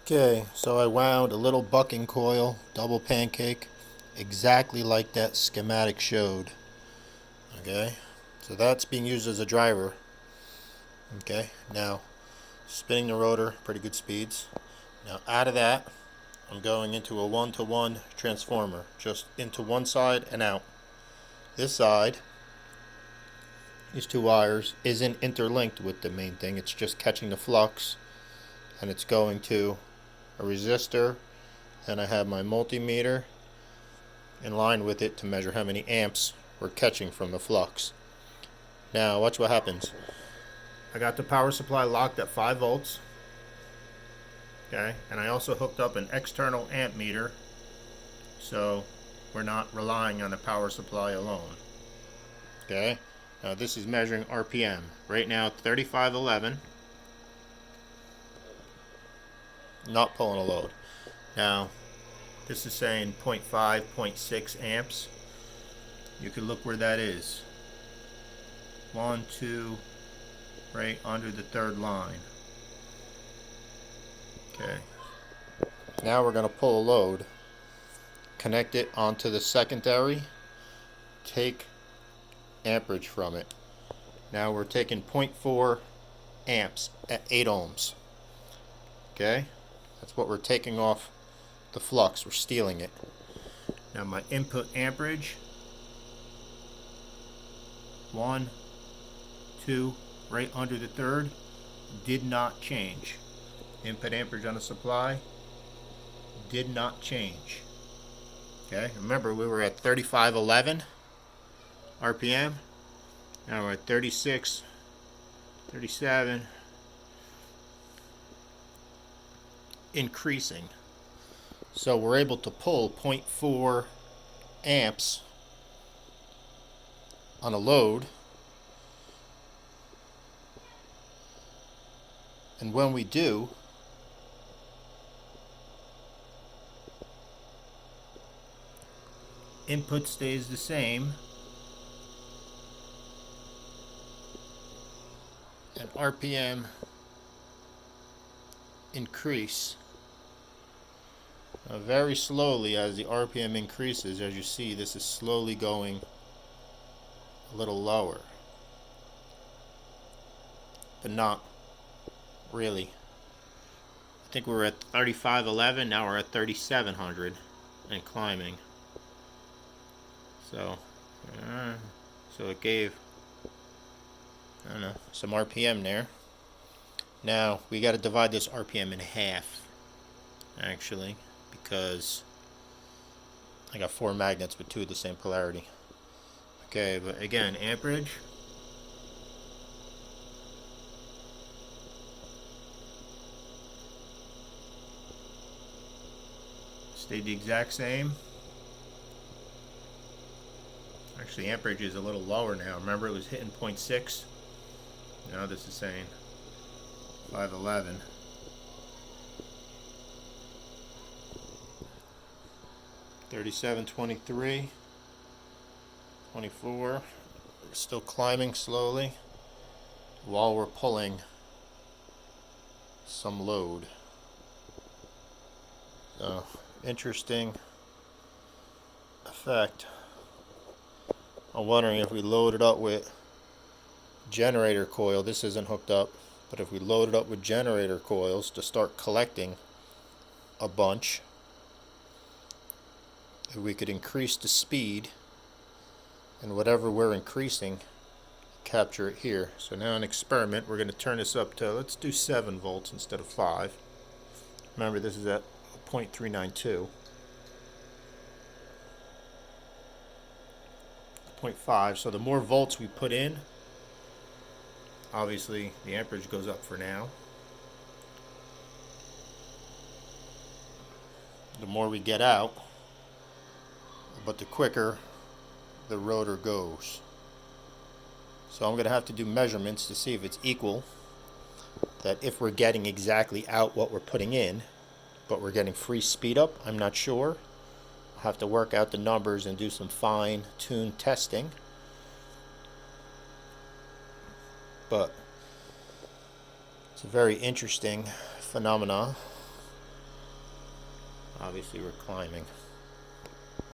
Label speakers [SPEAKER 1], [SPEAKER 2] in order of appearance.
[SPEAKER 1] Okay, so I wound a little bucking coil, double pancake, exactly like that schematic showed. Okay, so that's being used as a driver. Okay, now spinning the rotor, pretty good speeds. Now out of that, I'm going into a 1-to-1 transformer, just into one side and out. This side, these two wires, isn't interlinked with the main thing, it's just catching the flux, and it's going to a resistor. Then I have my multimeter in line with it to measure how many amps we're catching from the flux. Now watch what happens. I got the power supply locked at 5 volts. Okay, and I also hooked up an external amp meter, so we're not relying on the power supply alone. Okay, now this is measuring RPM. Right now 3511. Not pulling a load. Now this is saying 0.5, 0.6 amps. You can look where that is. 1, 2, right under the third line. Okay. Now we're going to pull a load, connect it onto the secondary, take amperage from it. Now we're taking 0.4 amps at 8 ohms. Okay? That's what we're taking off the flux. We're stealing it. Now my input amperage, 1, 2, right under the third, did not change. Input amperage on the supply did not change. Okay, remember we were at 3511 RPM. Now we're at 36, 37, increasing. So we're able to pull 0.4 amps on a load. And when we do, input stays the same and RPM increase very slowly. As the RPM increases, as you see, this is slowly going a little lower, but not really. I think we were at 3511, now we're at 3700 and climbing. So it gave, I don't know, some RPM there. Now we got to divide this RPM in half, actually, because I got 4 magnets with 2 of the same polarity. Okay, but again, amperage, stayed the exact same. Actually, amperage is a little lower now. Remember, it was hitting 0.6. Now this is saying 511. $37.23, 24. We're still climbing slowly while we're pulling some load. So, interesting effect. I'm wondering if we load it up with generator coil. This isn't hooked up, but if we load it up with generator coils to start collecting a bunch, if we could increase the speed, and whatever we're increasing, capture it here. So now an experiment, we're going to turn this up to, let's do 7 volts instead of 5. Remember, this is at 0.392. 0.5, so the more volts we put in, obviously the amperage goes up for now. The more we get out, but the quicker the rotor goes. So I'm going to have to do measurements to see if it's equal, that if we're getting exactly out what we're putting in, but we're getting free speed up. I'm not sure. I'll have to work out the numbers and do some fine-tuned testing. But it's a very interesting phenomena. Obviously we're climbing.